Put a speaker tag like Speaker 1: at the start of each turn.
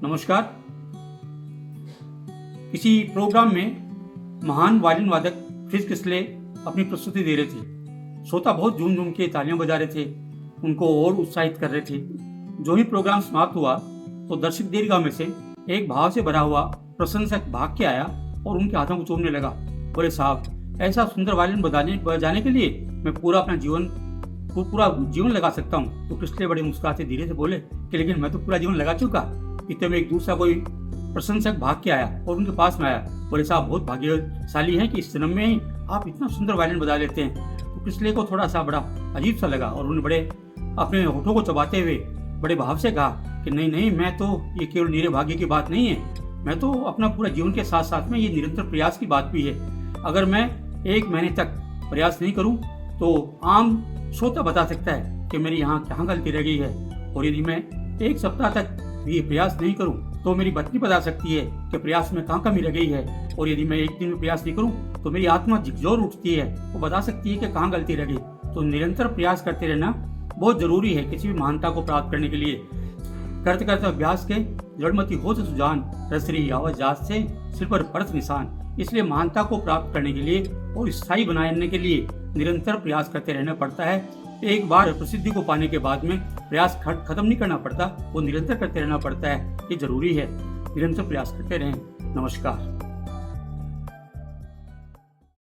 Speaker 1: नमस्कार। किसी प्रोग्राम में महान वायलिन वादक फ्रिट्ज किसले अपनी प्रस्तुति दे रहे थे। श्रोता बहुत झूम झूम के तालियां बजा रहे थे, उनको और उत्साहित कर रहे थे। जो ही प्रोग्राम समाप्त हुआ तो दर्शक दीर्घा में से एक भाव से भरा हुआ प्रशंसक भाग के आया और उनके हाथों को चूमने लगा। बोले, साहब, ऐसा सुंदर वायलिन बजाने के लिए मैं पूरा जीवन लगा सकता हूँ। तो किसले बड़े मुस्कुराते धीरे से बोले कि लेकिन मैं तो पूरा जीवन लगा चुका। इतने में एक दूसरा कोई प्रशंसक भाग के आया और उनके पास में आया। बोले, साहब, बहुत भाग्यशाली हैं कि इस जन्म में ही आप इतना सुंदर वायलिन बजा लेते हैं। तो किसले को थोड़ा सा बड़ा अजीब सा लगा और उन्होंने अपने होठों को चबाते हुए बड़े भाव से कहा कि नहीं, मैं तो, ये केवल निरे भाग्य की बात नहीं है, मैं तो अपना पूरा जीवन के साथ साथ में ये निरंतर प्रयास की बात भी है। अगर मैं 1 महीने तक प्रयास नहीं करूं तो आम श्रोता बता सकता है कि मेरी यहाँ कहाँ गलती रह गई है। और यदि मैं 1 सप्ताह तक भी प्रयास नहीं करूं तो मेरी पत्नी बता सकती है कि प्रयास में कहाँ कमी रह गई है। और यदि मैं 1 दिन में प्रयास नहीं करूं तो मेरी आत्मा झकझोर उठती है, वो बता सकती है कि कहाँ गलती रह गई। तो निरंतर प्रयास करते रहना बहुत जरूरी है किसी भी महानता को प्राप्त करने के लिए। करते करते अभ्यास के जड़मती हो सुजान, रसरी आवाज जात से सिर पर पड़त निशान। इसलिए महानता को प्राप्त करने के लिए और स्थायी बनाने के लिए निरंतर प्रयास करते रहना पड़ता है। एक बार प्रसिद्धि को पाने के बाद में प्रयास खत्म नहीं करना पड़ता, वो निरंतर करते रहना पड़ता है। ये जरूरी है, निरंतर प्रयास करते रहें। नमस्कार।